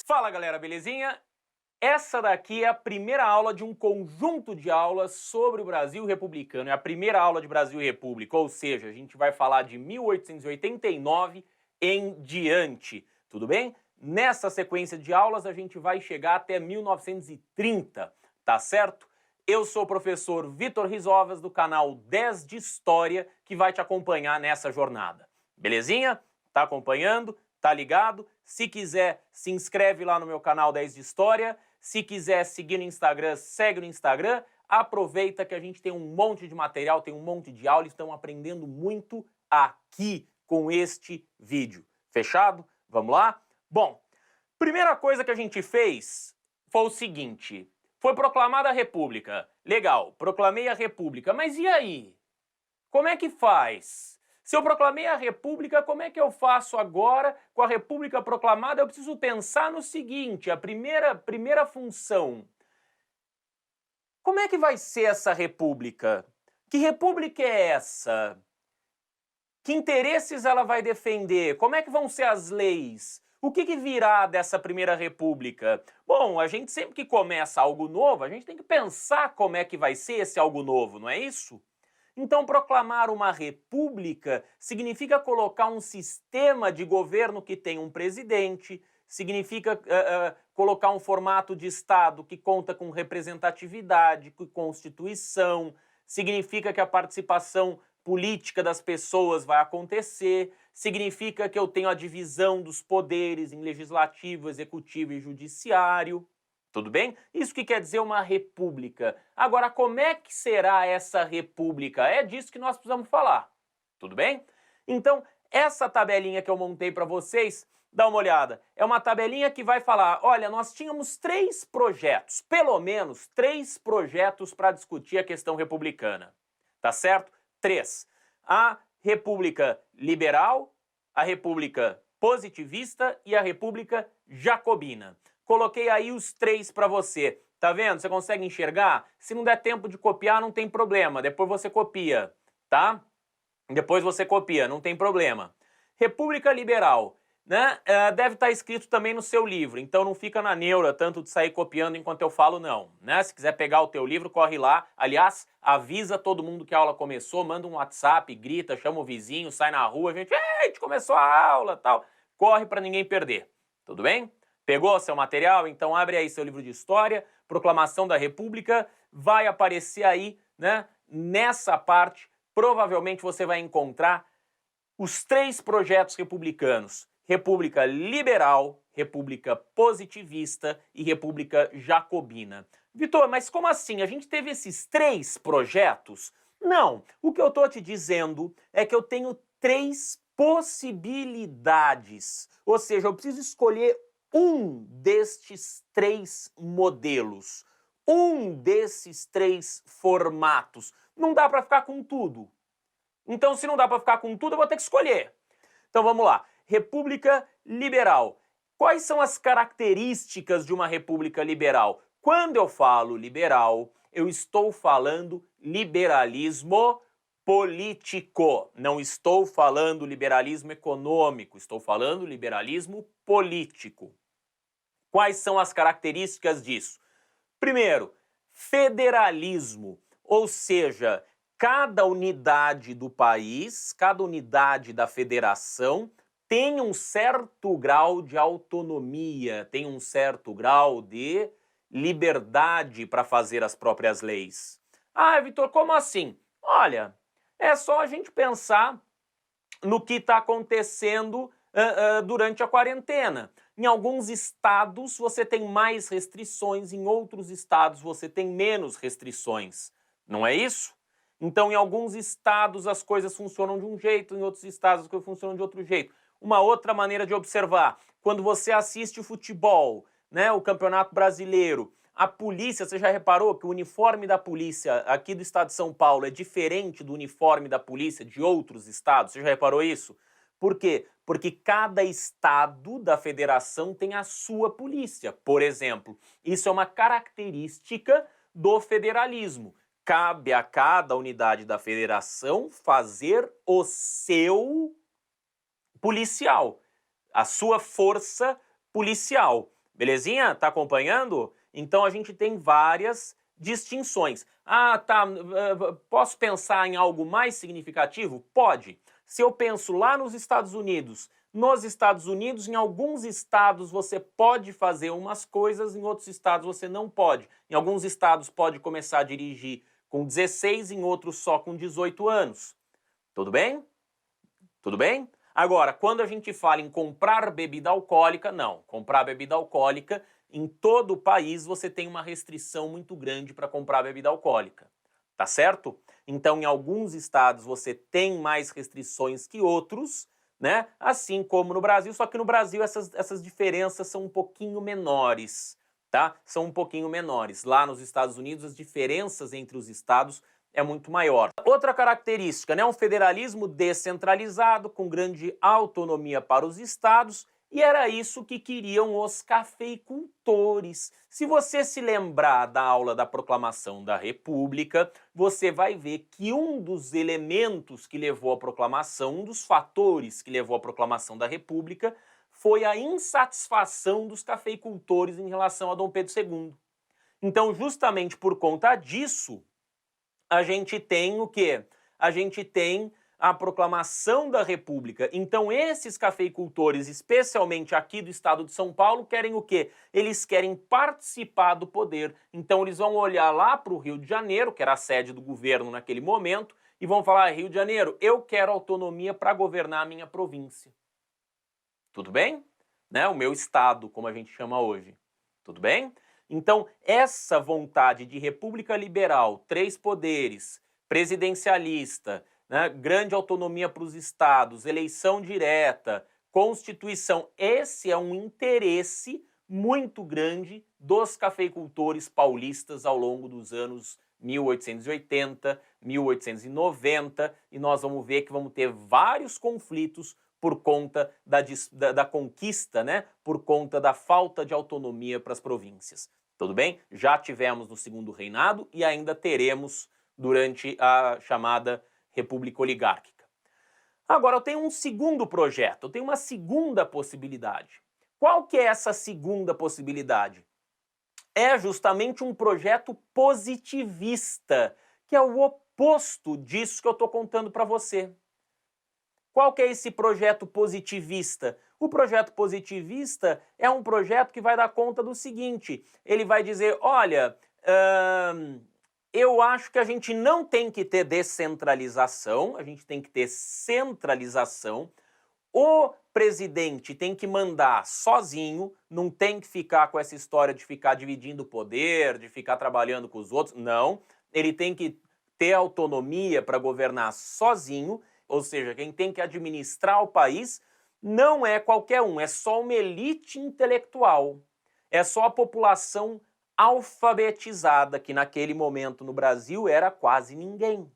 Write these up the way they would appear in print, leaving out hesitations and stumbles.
Fala galera, belezinha? Essa daqui é a primeira aula de um conjunto de aulas sobre o Brasil republicano. É a primeira aula de Brasil e República, ou seja, a gente vai falar de 1889 em diante, tudo bem? Nessa sequência de aulas a gente vai chegar até 1930, tá certo? Eu sou o professor Vitor Rizovas do canal 10 de História que vai te acompanhar nessa jornada. Belezinha? Tá acompanhando? Tá ligado? Se quiser, se inscreve lá no meu canal 10 de História. Se quiser seguir no Instagram, segue no Instagram. Aproveita que a gente tem um monte de material, tem um monte de aula, estão aprendendo muito aqui com este vídeo. Fechado? Vamos lá? Bom, primeira coisa que a gente fez foi o seguinte: foi proclamada a República. Legal, proclamei a República, mas e aí? Como é que faz? Se eu proclamei a República, como é que eu faço agora com a República proclamada? Eu preciso pensar no seguinte, a primeira função. Como é que vai ser essa República? Que República é essa? Que interesses ela vai defender? Como é que vão ser as leis? O que virá dessa primeira república? Bom, a gente sempre que começa algo novo, a gente tem que pensar como é que vai ser esse algo novo, não é isso? Então, proclamar uma república significa colocar um sistema de governo que tem um presidente, significa colocar um formato de Estado que conta com representatividade, com Constituição, significa que a participação política das pessoas vai acontecer, significa que eu tenho a divisão dos poderes em legislativo, executivo e judiciário. Tudo bem? Isso que quer dizer uma república. Agora, como é que será essa república? É disso que nós precisamos falar. Tudo bem? Então, essa tabelinha que eu montei para vocês, dá uma olhada. É uma tabelinha que vai falar, olha, nós tínhamos 3 projetos, pelo menos 3 projetos para discutir a questão republicana. Tá certo? 3. A República Liberal, a República Positivista e a República Jacobina. Coloquei aí os 3 para você. Tá vendo? Você consegue enxergar? Se não der tempo de copiar, não tem problema. Depois você copia, tá? Depois você copia, não tem problema. República Liberal, né? Deve estar escrito também no seu livro, então não fica na neura tanto de sair copiando enquanto eu falo, não. Né? Se quiser pegar o teu livro, corre lá. Aliás, avisa todo mundo que a aula começou, manda um WhatsApp, grita, chama o vizinho, sai na rua, a gente começou a aula, tal. Corre para ninguém perder. Tudo bem? Pegou seu material? Então abre aí seu livro de história, Proclamação da República, vai aparecer aí, né? Nessa parte, provavelmente você vai encontrar os 3 projetos republicanos: República Liberal, República Positivista e República Jacobina. Vitor, mas como assim? A gente teve esses 3 projetos? Não, o que eu estou te dizendo é que eu tenho 3 possibilidades. Ou seja, eu preciso escolher um destes 3 modelos, um desses 3 formatos. Não dá para ficar com tudo. Então, se não dá para ficar com tudo, eu vou ter que escolher. Então, vamos lá. República Liberal. Quais são as características de uma república liberal? Quando eu falo liberal, eu estou falando liberalismo político. Não estou falando liberalismo econômico, estou falando liberalismo político. Quais são as características disso? Primeiro, federalismo, ou seja, cada unidade do país, cada unidade da federação tem um certo grau de autonomia, tem um certo grau de liberdade para fazer as próprias leis. Ah, Vitor, como assim? Olha, é só a gente pensar no que está acontecendo durante a quarentena. Em alguns estados você tem mais restrições, em outros estados você tem menos restrições. Não é isso? Então, em alguns estados as coisas funcionam de um jeito, em outros estados as coisas funcionam de outro jeito. Uma outra maneira de observar, quando você assiste o futebol, né, o Campeonato Brasileiro, a polícia, você já reparou que o uniforme da polícia aqui do estado de São Paulo é diferente do uniforme da polícia de outros estados? Você já reparou isso? Por quê? Porque cada estado da federação tem a sua polícia, por exemplo. Isso é uma característica do federalismo. Cabe a cada unidade da federação fazer o seu policial, a sua força policial. Belezinha? Tá acompanhando? Então a gente tem várias distinções. Ah, tá. Posso pensar em algo mais significativo? Pode. Se eu penso lá nos Estados Unidos, em alguns estados você pode fazer umas coisas, em outros estados você não pode. Em alguns estados pode começar a dirigir com 16, em outros só com 18 anos. Tudo bem? Tudo bem? Agora, quando a gente fala em comprar bebida alcoólica, não. Comprar bebida alcoólica, em todo o país você tem uma restrição muito grande para comprar bebida alcoólica. Tá certo? Então, em alguns estados você tem mais restrições que outros, né? Assim como no Brasil, só que no Brasil essas diferenças são um pouquinho menores, tá? São um pouquinho menores. Lá nos Estados Unidos, as diferenças entre os estados é muito maior. Outra característica, né, um federalismo descentralizado, com grande autonomia para os estados, e era isso que queriam os cafeicultores. Se você se lembrar da aula da Proclamação da República, você vai ver que um dos elementos que levou à proclamação, um dos fatores que levou à proclamação da República, foi a insatisfação dos cafeicultores em relação a Dom Pedro II. Então, justamente por conta disso, a gente tem o quê? A gente tem a proclamação da República. Então esses cafeicultores, especialmente aqui do estado de São Paulo, querem o quê? Eles querem participar do poder. Então eles vão olhar lá para o Rio de Janeiro, que era a sede do governo naquele momento, e vão falar: Rio de Janeiro, eu quero autonomia para governar a minha província. Tudo bem? Né? O meu estado, como a gente chama hoje. Tudo bem? Então, essa vontade de república liberal, 3 poderes, presidencialista, né, grande autonomia para os estados, eleição direta, Constituição, esse é um interesse muito grande dos cafeicultores paulistas ao longo dos anos 1880, 1890, e nós vamos ver que vamos ter vários conflitos por conta da conquista, né? Por conta da falta de autonomia para as províncias. Tudo bem? Já tivemos no Segundo Reinado e ainda teremos durante a chamada República Oligárquica. Agora, eu tenho um segundo projeto, eu tenho uma segunda possibilidade. Qual que é essa segunda possibilidade? É justamente um projeto positivista, que é o oposto disso que eu estou contando para você. Qual que é esse projeto positivista? O projeto positivista é um projeto que vai dar conta do seguinte: ele vai dizer, olha, eu acho que a gente não tem que ter descentralização, a gente tem que ter centralização. O presidente tem que mandar sozinho, não tem que ficar com essa história de ficar dividindo o poder, de ficar trabalhando com os outros, não. Ele tem que ter autonomia para governar sozinho, ou seja, quem tem que administrar o país não é qualquer um, é só uma elite intelectual, é só a população alfabetizada, que naquele momento no Brasil era quase ninguém.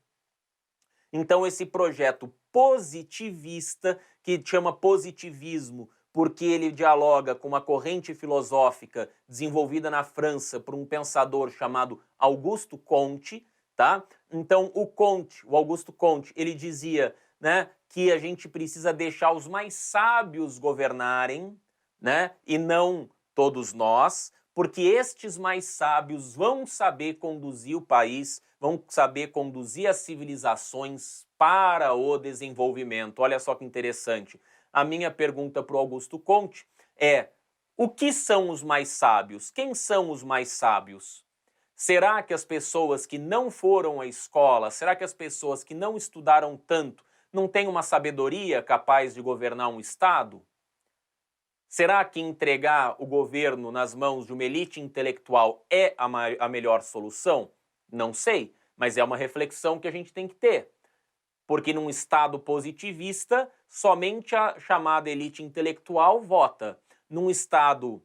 Então esse projeto positivista, que chama positivismo porque ele dialoga com uma corrente filosófica desenvolvida na França por um pensador chamado Auguste Comte, tá? Então o Auguste Comte, ele dizia, né, que a gente precisa deixar os mais sábios governarem, né, e não todos nós, porque estes mais sábios vão saber conduzir o país, vão saber conduzir as civilizações para o desenvolvimento. Olha só que interessante. A minha pergunta para o Auguste Comte é: o que são os mais sábios? Quem são os mais sábios? Será que as pessoas que não foram à escola, será que as pessoas que não estudaram tanto não têm uma sabedoria capaz de governar um Estado? Será que entregar o governo nas mãos de uma elite intelectual é a melhor solução? Não sei, mas é uma reflexão que a gente tem que ter. Porque num Estado positivista, somente a chamada elite intelectual vota. Num Estado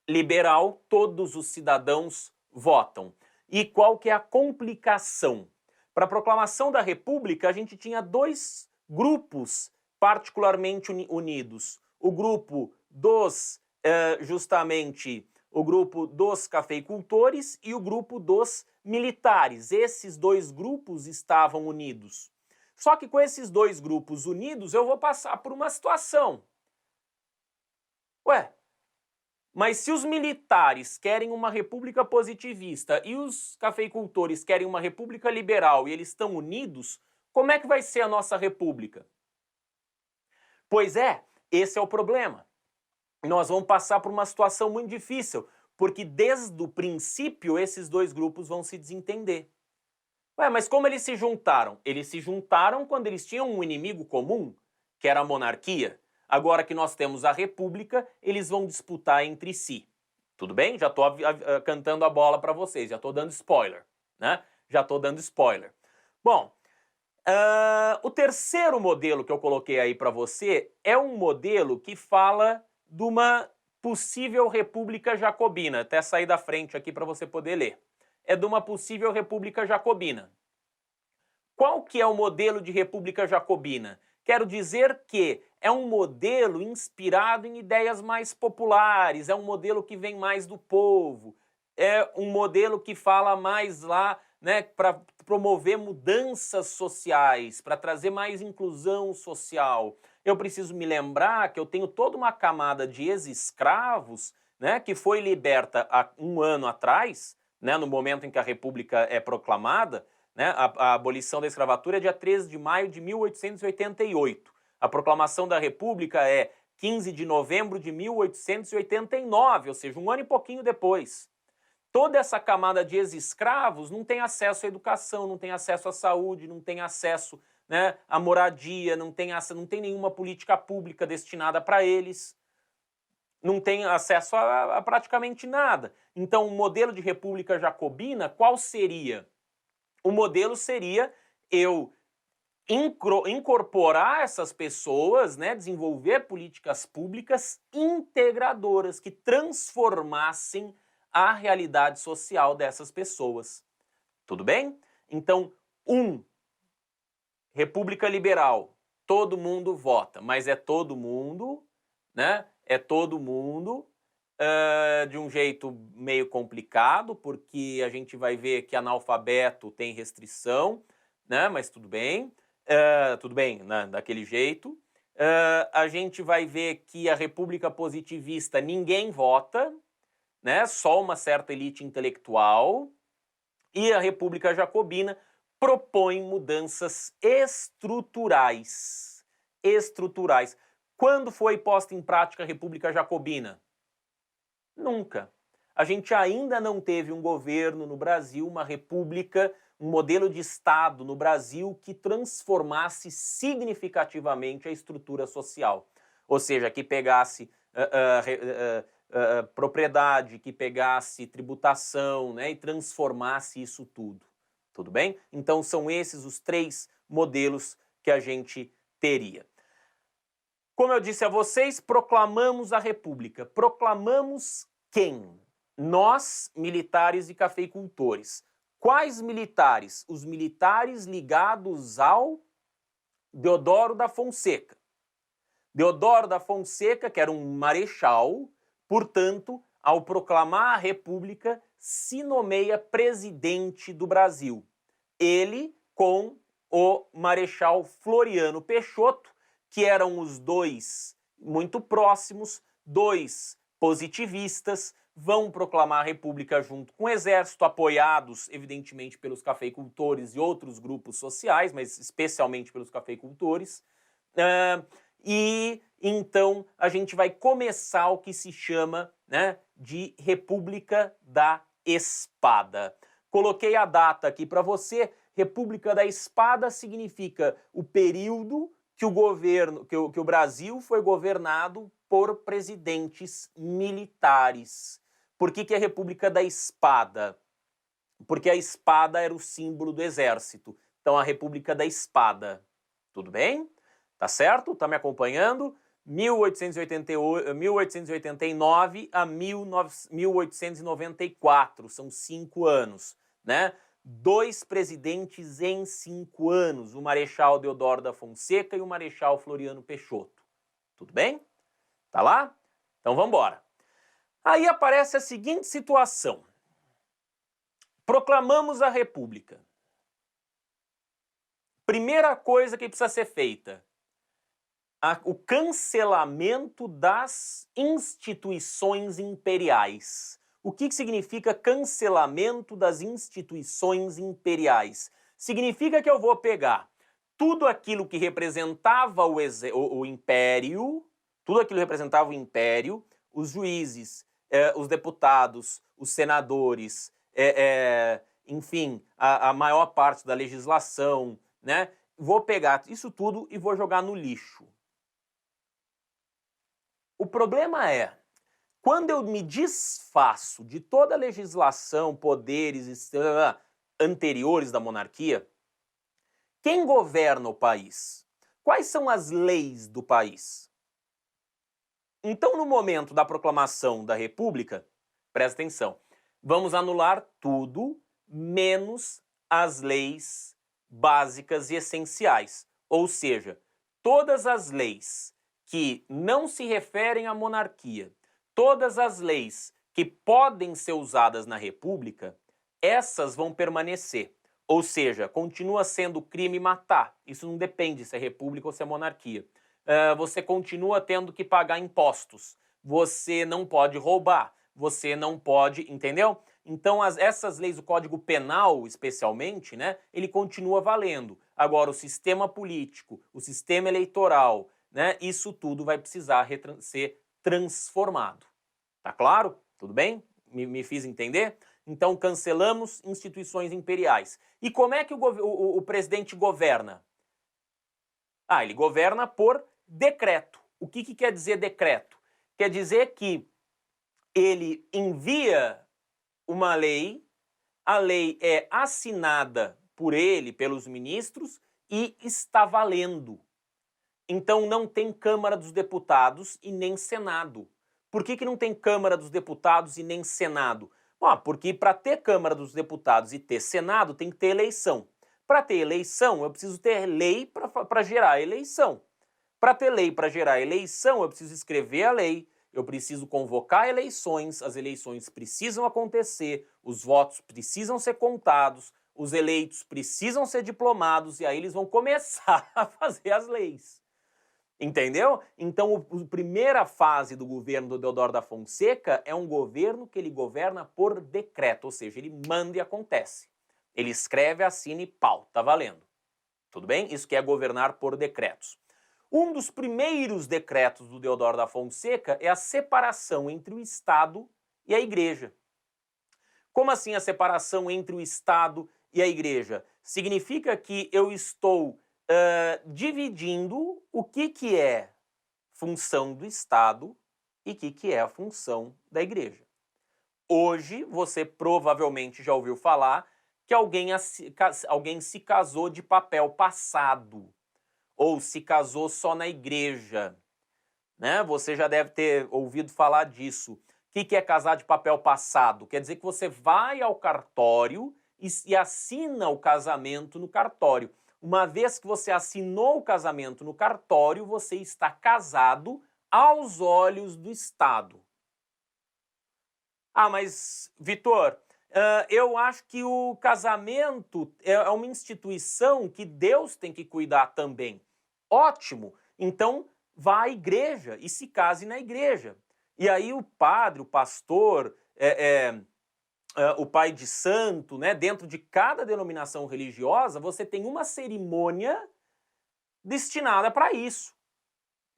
liberal, todos os cidadãos votam. E qual que é a complicação? Para a proclamação da República, a gente tinha 2 grupos particularmente unidos. O grupo dos, justamente, o grupo dos cafeicultores e o grupo dos militares. Esses 2 grupos estavam unidos. Só que com esses 2 grupos unidos, eu vou passar por uma situação. Ué, Mas se os militares querem uma república positivista e os cafeicultores querem uma república liberal e eles estão unidos, como é que vai ser a nossa república? Pois é, esse é o problema. Nós vamos passar por uma situação muito difícil, porque desde o princípio esses dois grupos vão se desentender. Ué, mas como eles se juntaram? Eles se juntaram quando eles tinham um inimigo comum, que era a monarquia. Agora que nós temos a república, eles vão disputar entre si. Tudo bem? Já estou cantando a bola para vocês, já estou dando spoiler, né? Já estou dando spoiler. Bom, o terceiro modelo que eu coloquei aí para você é um modelo que fala de uma possível república jacobina. Até sair da frente aqui para você poder ler. É de uma possível república jacobina. Qual que é o modelo de república jacobina? Quero dizer que é um modelo inspirado em ideias mais populares, é um modelo que vem mais do povo, é um modelo que fala mais lá, né, para promover mudanças sociais, para trazer mais inclusão social. Eu preciso me lembrar que eu tenho toda uma camada de ex-escravos, né, que foi liberta há um ano atrás, né, no momento em que a República é proclamada, né, a abolição da escravatura é dia 13 de maio de 1888. A proclamação da República é 15 de novembro de 1889, ou seja, um ano e pouquinho depois. Toda essa camada de ex-escravos não tem acesso à educação, não tem acesso à saúde, não tem acesso, né, à moradia, não tem nenhuma política pública destinada para eles, não tem acesso a praticamente nada. Então, o modelo de república jacobina, qual seria? O modelo seria eu incorporar essas pessoas, né, desenvolver políticas públicas integradoras que transformassem a realidade social dessas pessoas. Tudo bem? Então, república liberal, todo mundo vota, mas é todo mundo, né? É todo mundo de um jeito meio complicado, porque a gente vai ver que analfabeto tem restrição, né? Mas tudo bem, né? Daquele jeito. A gente vai ver que a república positivista ninguém vota, né? Só uma certa elite intelectual. E a república jacobina propõe mudanças estruturais. Estruturais. Quando foi posta em prática a república jacobina? Nunca. A gente ainda não teve um governo no Brasil, uma república, um modelo de Estado no Brasil que transformasse significativamente a estrutura social. Ou seja, que pegasse propriedade, que pegasse tributação, né, e transformasse isso tudo. Tudo bem? Então são esses os três modelos que a gente teria. Como eu disse a vocês, proclamamos a República. Proclamamos quem? Nós, militares e cafeicultores. Quais militares? Os militares ligados ao Deodoro da Fonseca. Deodoro da Fonseca, que era um marechal, portanto, ao proclamar a República, se nomeia presidente do Brasil. Ele com o marechal Floriano Peixoto, que eram os dois muito próximos, dois positivistas, vão proclamar a República junto com o Exército, apoiados, evidentemente, pelos cafeicultores e outros grupos sociais, mas especialmente pelos cafeicultores. E então a gente vai começar o que se chama, né, de República da Espada. Coloquei a data aqui para você. República da Espada significa o período que o governo, que o Brasil foi governado por presidentes militares. Por que é a República da Espada? Porque a espada era o símbolo do exército. Então, a República da Espada. Tudo bem? Tá certo? Tá me acompanhando? 1889 a 1894. São 5 anos, né? 2 presidentes em 5 anos, o Marechal Deodoro da Fonseca e o Marechal Floriano Peixoto. Tudo bem? Tá lá? Então vamos embora. Aí aparece a seguinte situação. Proclamamos a República. Primeira coisa que precisa ser feita. o cancelamento das instituições imperiais. O que significa cancelamento das instituições imperiais? Significa que eu vou pegar tudo aquilo que representava o império, tudo aquilo que representava o império, os juízes, os deputados, os senadores, enfim, a maior parte da legislação, né? Vou pegar isso tudo e vou jogar no lixo. O problema é, quando eu me desfaço de toda a legislação, poderes anteriores da monarquia, quem governa o país? Quais são as leis do país? Então, no momento da proclamação da República, presta atenção, vamos anular tudo menos as leis básicas e essenciais. Ou seja, todas as leis que não se referem à monarquia, todas as leis que podem ser usadas na República, essas vão permanecer. Ou seja, continua sendo crime matar. Isso não depende se é república ou se é monarquia. Você continua tendo que pagar impostos. Você não pode roubar. Você não pode, entendeu? Então, essas leis, o Código Penal, especialmente, né, ele continua valendo. Agora, o sistema político, o sistema eleitoral, né, isso tudo vai precisar ser transformado. Tá claro? Tudo bem? Me fiz entender? Então, cancelamos instituições imperiais. E como é que o presidente governa? Ele governa por decreto. O que quer dizer decreto? Quer dizer que ele envia uma lei, a lei é assinada por ele, pelos ministros, e está valendo. Então não tem Câmara dos Deputados e nem Senado. Por que não tem Câmara dos Deputados e nem Senado? Porque para ter Câmara dos Deputados e ter Senado tem que ter eleição. Para ter eleição, eu preciso ter lei para gerar eleição. Para ter lei para gerar eleição, eu preciso escrever a lei, eu preciso convocar eleições, as eleições precisam acontecer, os votos precisam ser contados, os eleitos precisam ser diplomados e aí eles vão começar a fazer as leis. Entendeu? Então, a primeira fase do governo do Deodoro da Fonseca é um governo que ele governa por decreto, ou seja, ele manda e acontece. Ele escreve, assina e pau, tá valendo. Tudo bem? Isso que é governar por decretos. Um dos primeiros decretos do Deodoro da Fonseca é a separação entre o Estado e a Igreja. Como assim a separação entre o Estado e a Igreja? Significa que eu estou dividindo o que é função do Estado e o que é a função da Igreja. Hoje, você provavelmente já ouviu falar que alguém se casou de papel passado, ou se casou só na igreja, né? Você já deve ter ouvido falar disso. O que é casar de papel passado? Quer dizer que você vai ao cartório e assina o casamento no cartório. Uma vez que você assinou o casamento no cartório, você está casado aos olhos do Estado. Mas, Vitor, eu acho que o casamento é uma instituição que Deus tem que cuidar também. Ótimo! Então, vá à igreja e se case na igreja. E aí o padre, o pastor, o pai de santo, né, dentro de cada denominação religiosa, você tem uma cerimônia destinada para isso,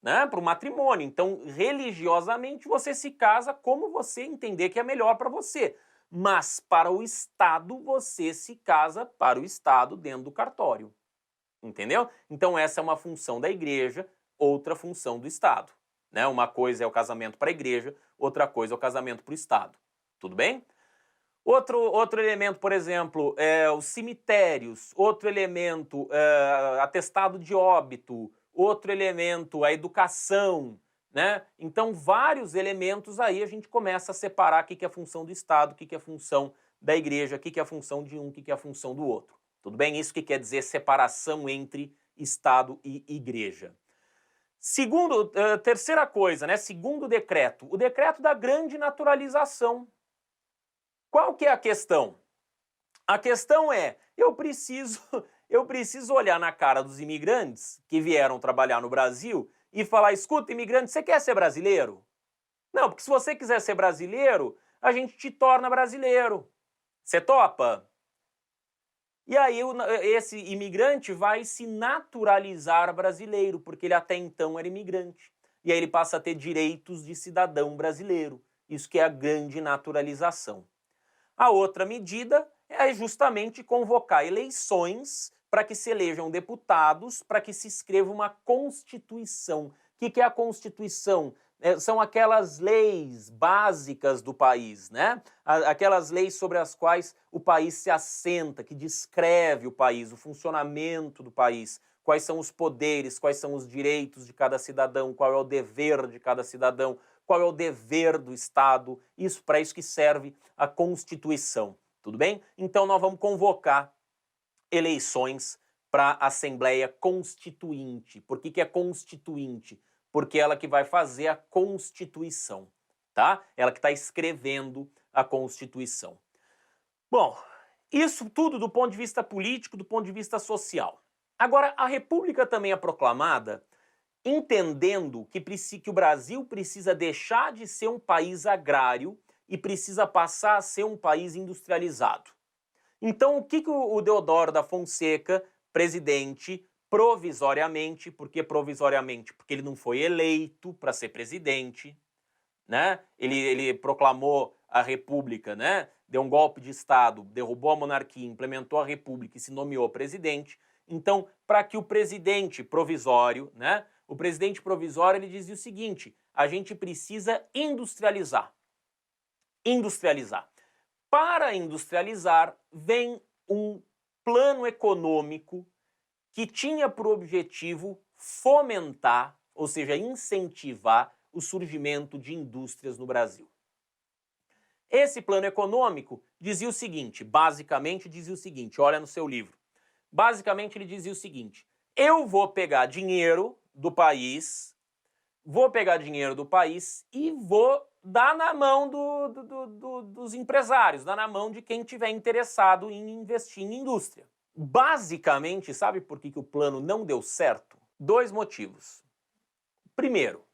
né, para o matrimônio. Então, religiosamente, você se casa como você entender que é melhor para você. Mas, para o Estado, você se casa para o Estado dentro do cartório. Entendeu? Então, essa é uma função da igreja, outra função do Estado. Né? Uma coisa é o casamento para a igreja, outra coisa é o casamento para o Estado. Tudo bem? Outro elemento, por exemplo, é os cemitérios, outro elemento, atestado de óbito, outro elemento, a educação, né? Então, vários elementos aí a gente começa a separar o que é a função do Estado, o que é a função da igreja, o que é a função de um, o que é a função do outro. Tudo bem? Isso que quer dizer separação entre Estado e igreja. Terceira coisa, né? Segundo decreto, o decreto da grande naturalização. Qual que é a questão? A questão é, eu preciso olhar na cara dos imigrantes que vieram trabalhar no Brasil e falar, escuta, imigrante, você quer ser brasileiro? Não, porque se você quiser ser brasileiro, a gente te torna brasileiro. Você topa? E aí esse imigrante vai se naturalizar brasileiro, porque ele até então era imigrante. E aí ele passa a ter direitos de cidadão brasileiro. Isso que é a grande naturalização. A outra medida é justamente convocar eleições para que se elejam deputados, para que se escreva uma Constituição. O que é a Constituição? São aquelas leis básicas do país, né? Aquelas leis sobre as quais o país se assenta, que descreve o país, o funcionamento do país, quais são os poderes, quais são os direitos de cada cidadão, qual é o dever de cada cidadão, qual é o dever do Estado, para isso que serve a Constituição, tudo bem? Então nós vamos convocar eleições para a Assembleia Constituinte. Por que é constituinte? Porque ela que vai fazer a Constituição, tá? Ela que está escrevendo a Constituição. Bom, isso tudo do ponto de vista político, do ponto de vista social. Agora, a República também é proclamada entendendo que o Brasil precisa deixar de ser um país agrário e precisa passar a ser um país industrializado. Então, o que o Deodoro da Fonseca, presidente, provisoriamente, por que provisoriamente? Porque ele não foi eleito para ser presidente, né? Ele proclamou a República, né? Deu um golpe de Estado, derrubou a monarquia, implementou a República e se nomeou presidente. Então, para que o presidente provisório, né? O presidente provisório, ele dizia o seguinte, a gente precisa industrializar. Industrializar. Para industrializar, vem um plano econômico que tinha por objetivo fomentar, ou seja, incentivar o surgimento de indústrias no Brasil. Esse plano econômico dizia o seguinte, basicamente dizia o seguinte, olha no seu livro. Basicamente ele dizia o seguinte, eu vou pegar dinheiro do país e vou dar na mão dos empresários, dar na mão de quem tiver interessado em investir em indústria. Basicamente, sabe por que o plano não deu certo? 2 motivos. Primeiro,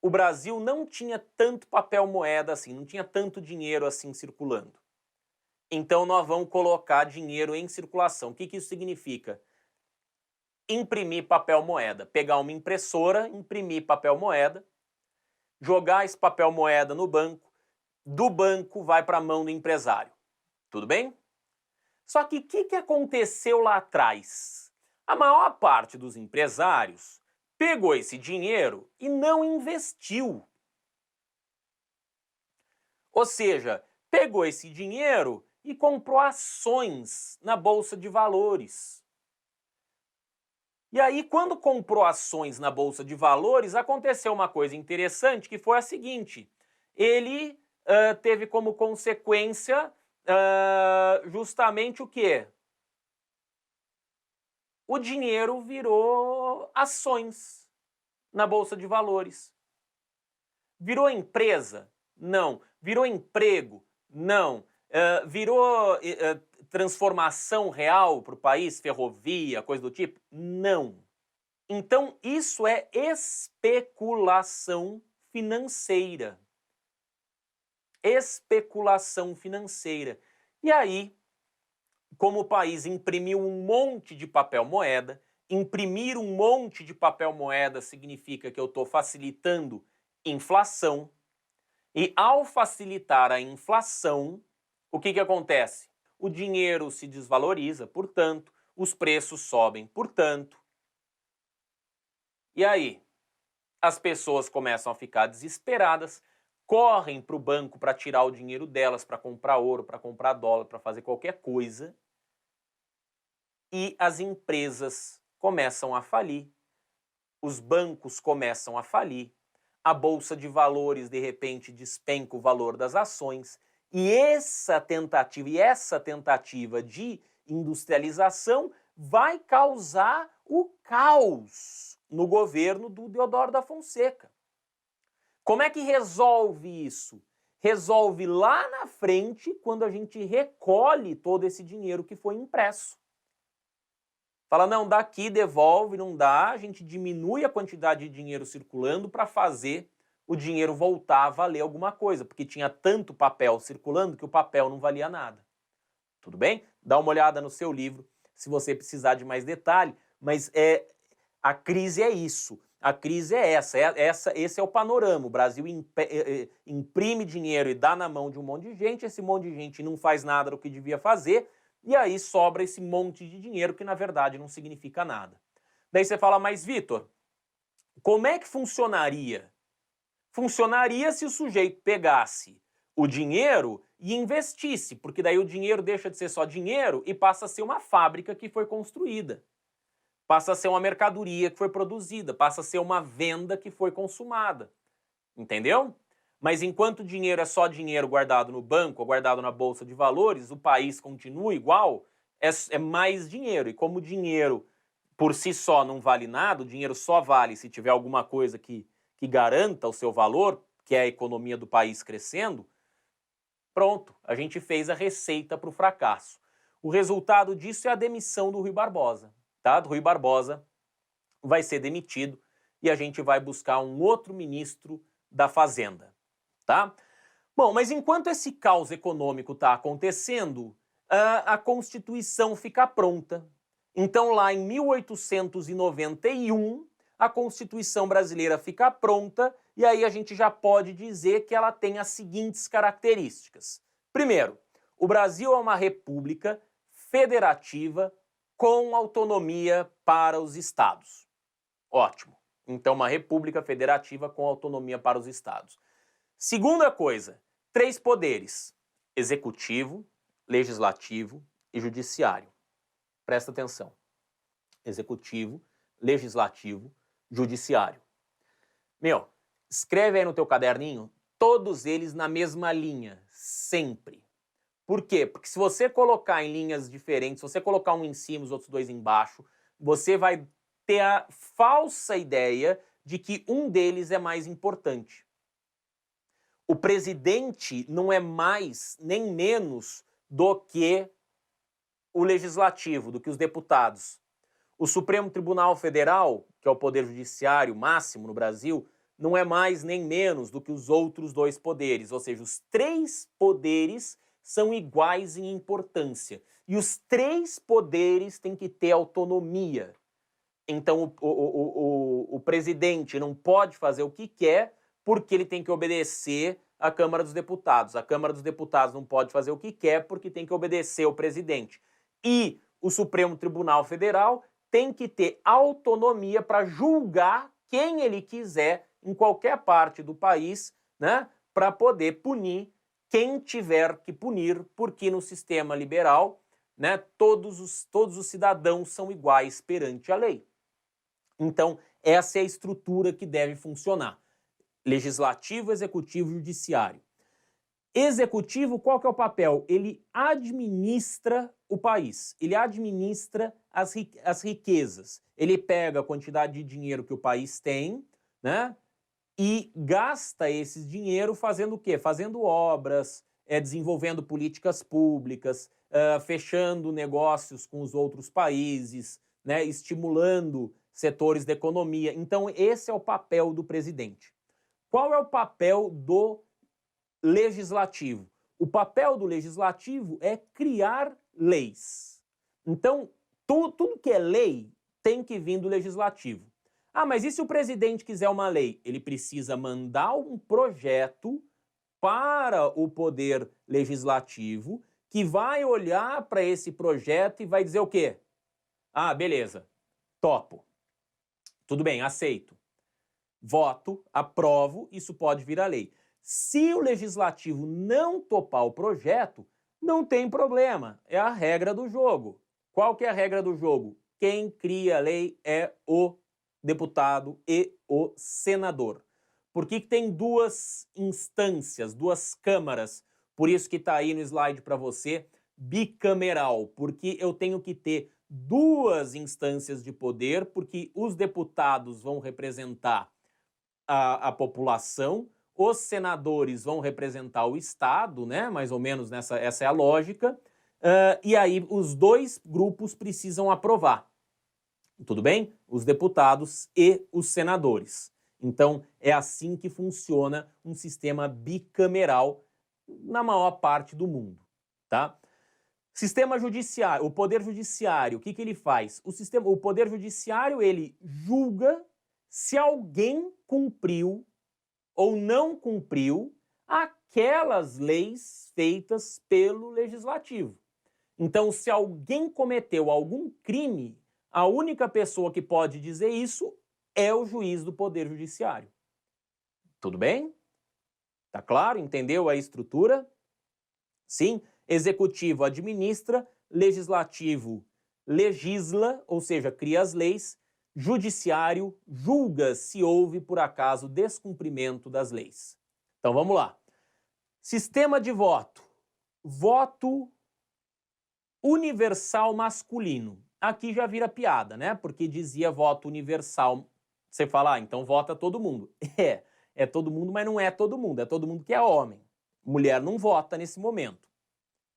o Brasil não tinha tanto papel moeda assim, não tinha tanto dinheiro assim circulando. Então nós vamos colocar dinheiro em circulação. O que isso significa? Imprimir papel moeda. Pegar uma impressora, imprimir papel moeda, jogar esse papel moeda no banco, do banco vai para a mão do empresário. Tudo bem? Só que o que aconteceu lá atrás? A maior parte dos empresários pegou esse dinheiro e não investiu. Ou seja, pegou esse dinheiro e comprou ações na Bolsa de Valores. E aí, quando comprou ações na Bolsa de Valores, aconteceu uma coisa interessante, que foi a seguinte. Ele teve como consequência justamente o quê? O dinheiro virou ações na Bolsa de Valores. Virou empresa? Não. Virou emprego? Não. Virou transformação real para o país, ferrovia, coisa do tipo? Não. Então, isso é especulação financeira. Especulação financeira. E aí, como o país imprimiu um monte de papel moeda, imprimir um monte de papel moeda significa que eu estou facilitando inflação, e ao facilitar a inflação, o que acontece? O dinheiro se desvaloriza, portanto, os preços sobem, portanto. E aí? As pessoas começam a ficar desesperadas, correm para o banco para tirar o dinheiro delas, para comprar ouro, para comprar dólar, para fazer qualquer coisa. E as empresas começam a falir, os bancos começam a falir, a Bolsa de Valores, de repente, despenca o valor das ações. E essa tentativa de industrialização vai causar o caos no governo do Deodoro da Fonseca. Como é que resolve isso? Resolve lá na frente, quando a gente recolhe todo esse dinheiro que foi impresso. Fala, não, daqui devolve, não dá, a gente diminui a quantidade de dinheiro circulando para fazer o dinheiro voltar a valer alguma coisa, porque tinha tanto papel circulando que o papel não valia nada. Tudo bem? Dá uma olhada no seu livro se você precisar de mais detalhe, mas a crise é isso. A crise é esse é o panorama. O Brasil imprime dinheiro e dá na mão de um monte de gente, esse monte de gente não faz nada do que devia fazer, e aí sobra esse monte de dinheiro que na verdade não significa nada. Daí você fala, mas Vitor, como é que funcionaria? Funcionaria se o sujeito pegasse o dinheiro e investisse, porque daí o dinheiro deixa de ser só dinheiro e passa a ser uma fábrica que foi construída. Passa a ser uma mercadoria que foi produzida, passa a ser uma venda que foi consumada. Entendeu? Mas enquanto o dinheiro é só dinheiro guardado no banco ou guardado na bolsa de valores, o país continua igual, é mais dinheiro. E como o dinheiro por si só não vale nada, o dinheiro só vale se tiver alguma coisa que garanta o seu valor, que é a economia do país crescendo, pronto, a gente fez a receita para o fracasso. O resultado disso é a demissão do Rui Barbosa. Tá? Do Rui Barbosa vai ser demitido e a gente vai buscar um outro ministro da Fazenda. Tá? Bom, mas enquanto esse caos econômico está acontecendo, a Constituição fica pronta. Então, lá em 1891, a Constituição brasileira fica pronta e aí a gente já pode dizer que ela tem as seguintes características. Primeiro, o Brasil é uma república federativa com autonomia para os estados. Ótimo. Então, uma república federativa com autonomia para os estados. Segunda coisa, 3 poderes: executivo, legislativo e judiciário. Presta atenção. Executivo, legislativo, judiciário. Meu, escreve aí no teu caderninho todos eles na mesma linha, sempre. Por quê? Porque se você colocar em linhas diferentes, se você colocar um em cima e os outros 2 embaixo, você vai ter a falsa ideia de que um deles é mais importante. O presidente não é mais nem menos do que o legislativo, do que os deputados. O Supremo Tribunal Federal, que é o poder judiciário máximo no Brasil, não é mais nem menos do que os outros 2 poderes, ou seja, os 3 poderes são iguais em importância. E os 3 poderes têm que ter autonomia. Então o presidente não pode fazer o que quer porque ele tem que obedecer à Câmara dos Deputados. A Câmara dos Deputados não pode fazer o que quer porque tem que obedecer ao presidente. E o Supremo Tribunal Federal tem que ter autonomia para julgar quem ele quiser em qualquer parte do país, né, para poder punir quem tiver que punir, porque no sistema liberal, né, todos os cidadãos são iguais perante a lei. Então, essa é a estrutura que deve funcionar. Legislativo, executivo e judiciário. Executivo, qual que é o papel? Ele administra o país, ele administra as riquezas. Ele pega a quantidade de dinheiro que o país tem, né, e gasta esse dinheiro fazendo o quê? Fazendo obras, desenvolvendo políticas públicas, fechando negócios com os outros países, né, estimulando setores da economia. Então, esse é o papel do presidente. Qual é o papel do legislativo? O papel do legislativo é criar leis. Então, tudo que é lei tem que vir do legislativo. Ah, mas e se o presidente quiser uma lei? Ele precisa mandar um projeto para o poder legislativo que vai olhar para esse projeto e vai dizer o quê? Ah, beleza, topo. Tudo bem, aceito. Voto, aprovo, isso pode virar lei. Se o legislativo não topar o projeto, não tem problema, é a regra do jogo. Qual que é a regra do jogo? Quem cria a lei é o deputado e o senador. Por que tem 2 instâncias, 2 câmaras? Por isso que está aí no slide para você, bicameral, porque eu tenho que ter 2 instâncias de poder, porque os deputados vão representar a população, os senadores vão representar o Estado, né? Mais ou menos essa é a lógica, e aí os 2 grupos precisam aprovar. Tudo bem? Os deputados e os senadores. Então, é assim que funciona um sistema bicameral na maior parte do mundo, tá? Sistema judiciário, o poder judiciário, o que ele faz? O poder judiciário, ele julga se alguém cumpriu ou não cumpriu aquelas leis feitas pelo legislativo. Então, se alguém cometeu algum crime, a única pessoa que pode dizer isso é o juiz do Poder Judiciário. Tudo bem? Tá claro? Entendeu a estrutura? Sim, executivo administra, legislativo legisla, ou seja, cria as leis, judiciário julga se houve, por acaso, descumprimento das leis. Então vamos lá. Sistema de voto. Voto universal masculino. Aqui já vira piada, né? Porque dizia voto universal. Você fala, então vota todo mundo. É todo mundo, mas não é todo mundo que é homem. Mulher não vota nesse momento.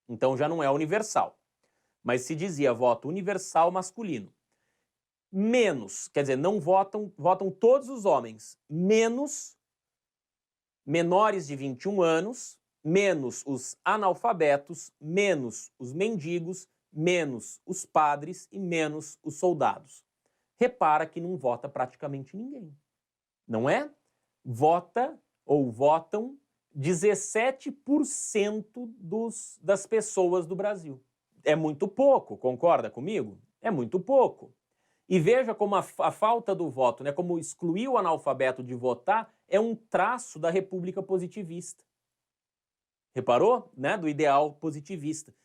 Então já não é universal. Mas se dizia voto universal masculino. Menos, quer dizer, não votam todos os homens, menos menores de 21 anos, menos os analfabetos, menos os mendigos, menos os padres e menos os soldados. Repara que não vota praticamente ninguém, não é? Votam 17% das pessoas do Brasil. É muito pouco, concorda comigo? É muito pouco. E veja como a falta do voto, né, como excluir o analfabeto de votar, é um traço da república positivista. Reparou? Né? Do ideal positivista.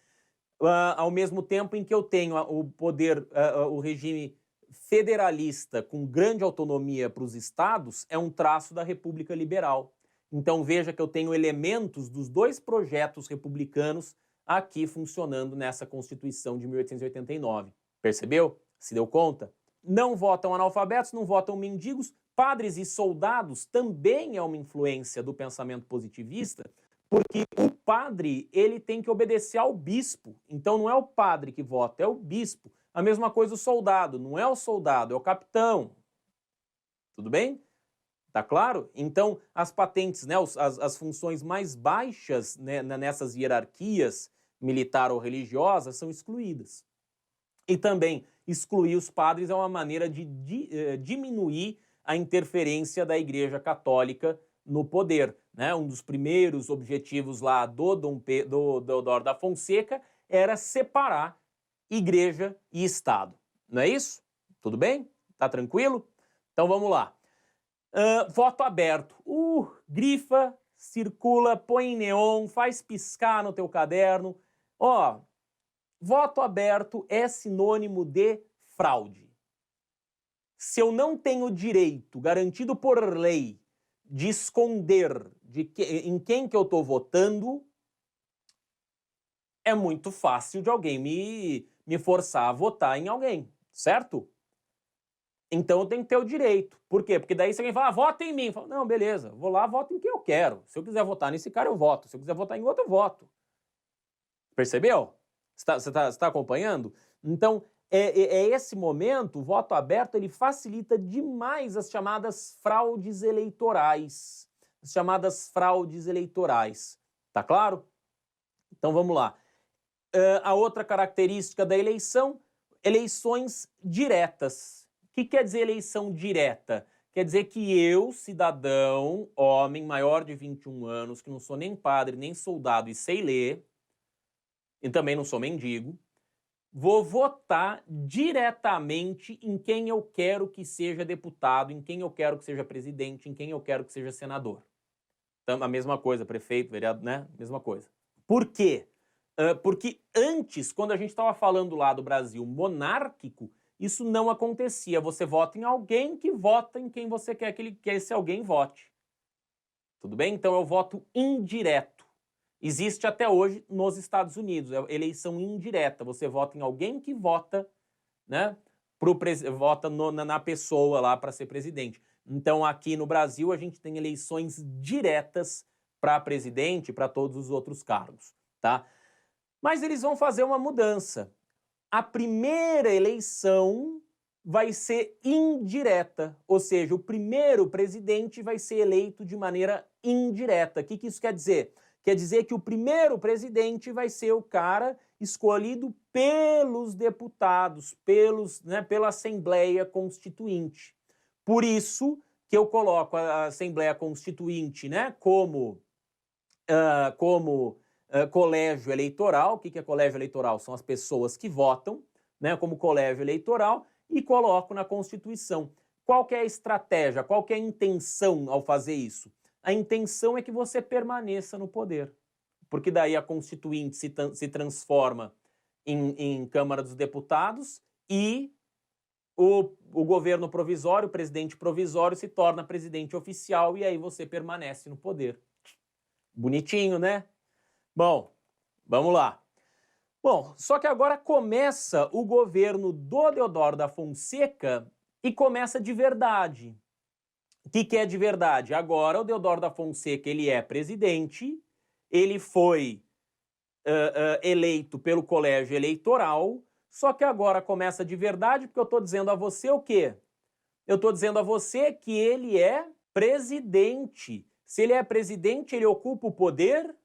Ao mesmo tempo em que eu tenho o poder, o regime federalista com grande autonomia para os estados, é um traço da república liberal. Então veja que eu tenho elementos dos dois projetos republicanos aqui funcionando nessa Constituição de 1889. Percebeu? Se deu conta? Não votam analfabetos, não votam mendigos, padres e soldados também é uma influência do pensamento positivista, porque o padre, ele tem que obedecer ao bispo. Então não é o padre que vota, é o bispo. A mesma coisa o soldado, não é o soldado, é o capitão. Tudo bem? Tá claro? Então as patentes, né, as funções mais baixas, né, nessas hierarquias militar ou religiosas são excluídas. E também excluir os padres é uma maneira de diminuir a interferência da Igreja Católica no poder, né? Um dos primeiros objetivos lá do Deodoro da Fonseca era separar Igreja e Estado. Não é isso? Tudo bem? Tá tranquilo? Então vamos lá. Voto aberto. Grifa, circula, põe em neon, faz piscar no teu caderno. Ó, voto aberto é sinônimo de fraude. Se eu não tenho direito garantido por lei de esconder em quem que eu estou votando, é muito fácil de alguém me forçar a votar em alguém, certo? Então eu tenho que ter o direito. Por quê? Porque daí se alguém fala, vota em mim. Eu falo, não, beleza, vou lá, voto em quem eu quero. Se eu quiser votar nesse cara, eu voto. Se eu quiser votar em outro, eu voto. Percebeu? Você tá acompanhando? Então, esse momento, o voto aberto, ele facilita demais as chamadas fraudes eleitorais. As chamadas fraudes eleitorais. Tá claro? Então, vamos lá. A outra característica da eleição, eleições diretas. O que quer dizer eleição direta? Quer dizer que eu, cidadão, homem, maior de 21 anos, que não sou nem padre, nem soldado e sei ler, e também não sou mendigo, vou votar diretamente em quem eu quero que seja deputado, em quem eu quero que seja presidente, em quem eu quero que seja senador. Então, a mesma coisa, prefeito, vereador, né? Mesma coisa. Por quê? Porque antes, quando a gente estava falando lá do Brasil monárquico, isso não acontecia. Você vota em alguém que vota em quem você quer que esse alguém vote. Tudo bem? Então é o voto indireto. Existe até hoje nos Estados Unidos, é eleição indireta. Você vota em alguém que vota, né, vota na pessoa lá para ser presidente. Então aqui no Brasil a gente tem eleições diretas para presidente e para todos os outros cargos, tá? Mas eles vão fazer uma mudança. A primeira eleição vai ser indireta, ou seja, o primeiro presidente vai ser eleito de maneira indireta. O que isso quer dizer? Quer dizer que o primeiro presidente vai ser o cara escolhido pelos deputados, pela Assembleia Constituinte. Por isso que eu coloco a Assembleia Constituinte, né, como colégio eleitoral. O que é colégio eleitoral? São as pessoas que votam, né, como colégio eleitoral, e coloco na Constituição. Qual que é a estratégia? Qual que é a intenção ao fazer isso? A intenção é que você permaneça no poder, porque daí a Constituinte se transforma em Câmara dos Deputados e o governo provisório, o presidente provisório, se torna presidente oficial e aí você permanece no poder. Bonitinho, né? Bom, vamos lá. Bom, só que agora começa o governo do Deodoro da Fonseca e começa de verdade. O que é de verdade? Agora o Deodoro da Fonseca ele é presidente, ele foi eleito pelo colégio eleitoral, só que agora começa de verdade porque eu estou dizendo a você o quê? Eu estou dizendo a você que ele é presidente. Se ele é presidente, ele ocupa o poder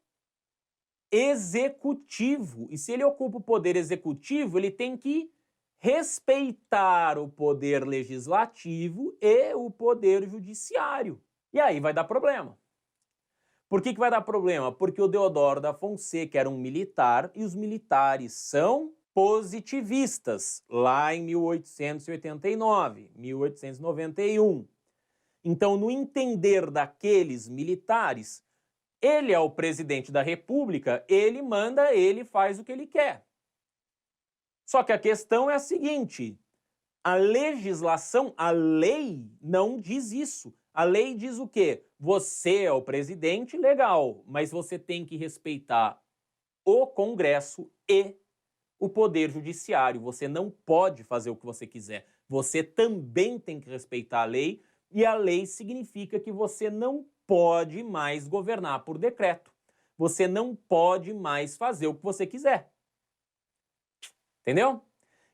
executivo. E se ele ocupa o poder executivo, ele tem que respeitar o poder legislativo e o poder judiciário. E aí vai dar problema. Por que vai dar problema? Porque o Deodoro da Fonseca era um militar e os militares são positivistas, lá em 1889, 1891. Então, no entender daqueles militares, ele é o presidente da República, ele manda, ele faz o que ele quer. Só que a questão é a seguinte: a legislação, a lei não diz isso. A lei diz o quê? Você é o presidente, legal, mas você tem que respeitar o Congresso e o Poder Judiciário. Você não pode fazer o que você quiser. Você também tem que respeitar a lei, e a lei significa que você não pode mais governar por decreto. Você não pode mais fazer o que você quiser. Entendeu?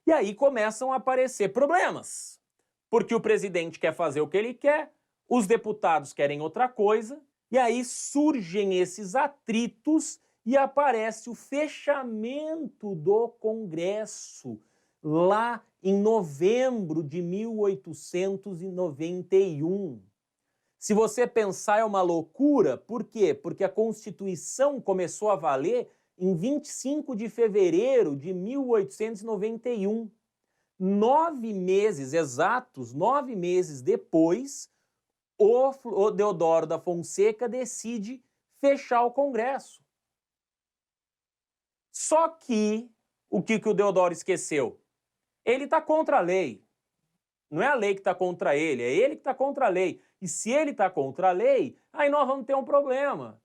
E aí começam a aparecer problemas. Porque o presidente quer fazer o que ele quer, os deputados querem outra coisa, e aí surgem esses atritos e aparece o fechamento do Congresso lá em novembro de 1891. Se você pensar, é uma loucura. Por quê? Porque a Constituição começou a valer em 25 de fevereiro de 1891. 9 meses exatos, 9 meses depois, o Deodoro da Fonseca decide fechar o Congresso. Só que, o que o Deodoro esqueceu? Ele está contra a lei. Não é a lei que está contra ele, é ele que está contra a lei. E se ele está contra a lei, aí nós vamos ter um problema.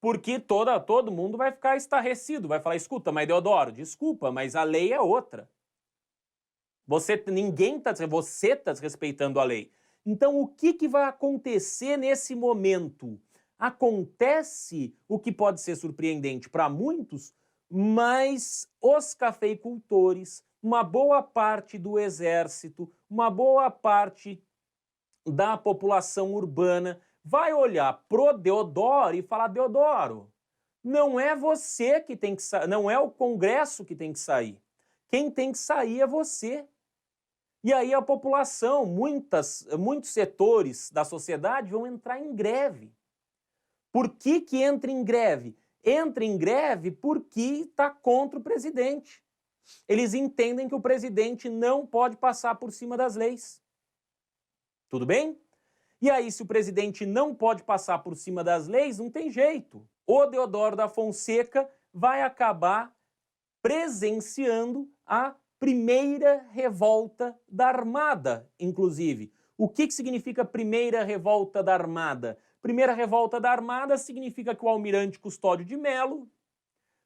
Porque todo mundo vai ficar estarrecido, vai falar, escuta, mas Deodoro, desculpa, mas a lei é outra. Você está desrespeitando a lei. Então, o que vai acontecer nesse momento? Acontece o que pode ser surpreendente para muitos, mas os cafeicultores, uma boa parte do exército, uma boa parte da população urbana vai olhar pro Deodoro e falar, Deodoro, não é você que tem que sair, não é o Congresso que tem que sair. Quem tem que sair é você. E aí a população, muitos setores da sociedade vão entrar em greve. Por que entra em greve? Entra em greve porque está contra o presidente. Eles entendem que o presidente não pode passar por cima das leis. Tudo bem? E aí, se o presidente não pode passar por cima das leis, não tem jeito. O Deodoro da Fonseca vai acabar presenciando a primeira revolta da Armada, inclusive. O que significa primeira revolta da Armada? Primeira revolta da Armada significa que o almirante Custódio de Melo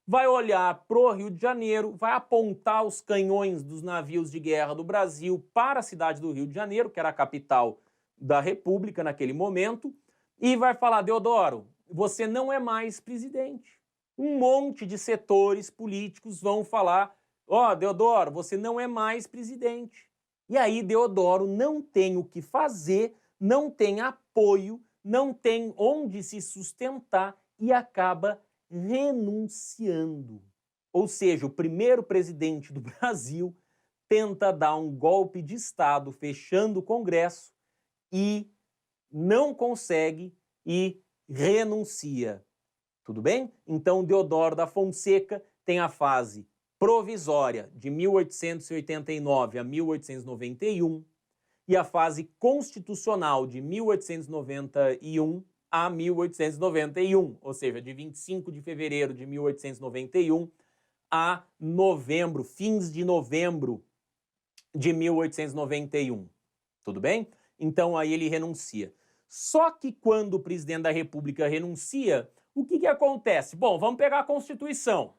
vai olhar para o Rio de Janeiro, vai apontar os canhões dos navios de guerra do Brasil para a cidade do Rio de Janeiro, que era a capital da República naquele momento, e vai falar, Deodoro, você não é mais presidente. Um monte de setores políticos vão falar, Deodoro, você não é mais presidente. E aí Deodoro não tem o que fazer, não tem apoio, não tem onde se sustentar e acaba renunciando. Ou seja, o primeiro presidente do Brasil tenta dar um golpe de Estado fechando o Congresso e não consegue e renuncia. Tudo bem? Então, Deodoro da Fonseca tem a fase provisória de 1889 a 1891 e a fase constitucional de 1891 a 1891, ou seja, de 25 de fevereiro de 1891 a novembro, fins de novembro de 1891. Tudo bem? Então aí ele renuncia. Só que quando o presidente da República renuncia, o que acontece? Bom, vamos pegar a Constituição,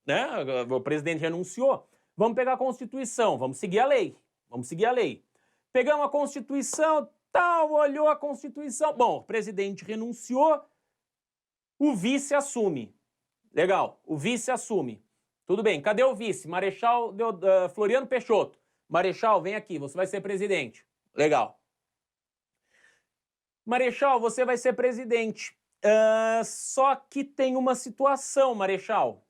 né? O presidente renunciou, vamos pegar a Constituição, vamos seguir a lei, Pegamos a Constituição, tal, olhou a Constituição, bom, o presidente renunciou, o vice assume. Legal, o vice assume. Tudo bem, cadê o vice? Marechal Floriano Peixoto. Marechal, vem aqui, você vai ser presidente. Legal. Marechal, você vai ser presidente. Só que tem uma situação, Marechal.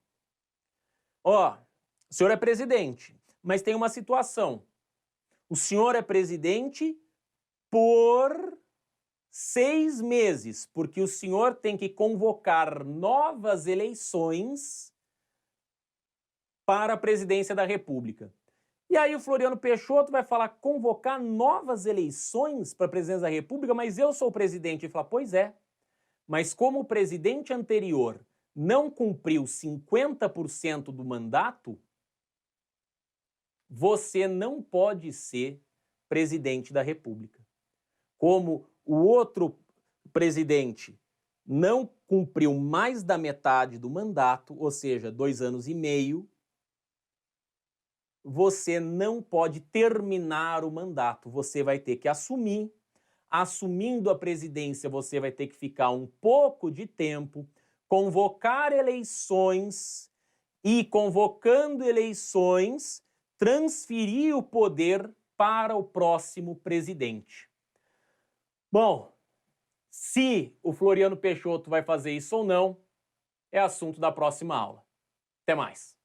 Ó, o senhor é presidente, mas tem uma situação. O senhor é presidente por 6 meses, porque o senhor tem que convocar novas eleições para a presidência da República. E aí o Floriano Peixoto vai falar, convocar novas eleições para a presidência da República, mas eu sou o presidente. E fala, pois é, mas como o presidente anterior não cumpriu 50% do mandato, você não pode ser presidente da República. Como o outro presidente não cumpriu mais da metade do mandato, ou seja, 2 anos e meio, você não pode terminar o mandato, você vai ter que assumir. Assumindo a presidência, você vai ter que ficar um pouco de tempo, convocar eleições e, convocando eleições, transferir o poder para o próximo presidente. Bom, se o Floriano Peixoto vai fazer isso ou não, é assunto da próxima aula. Até mais!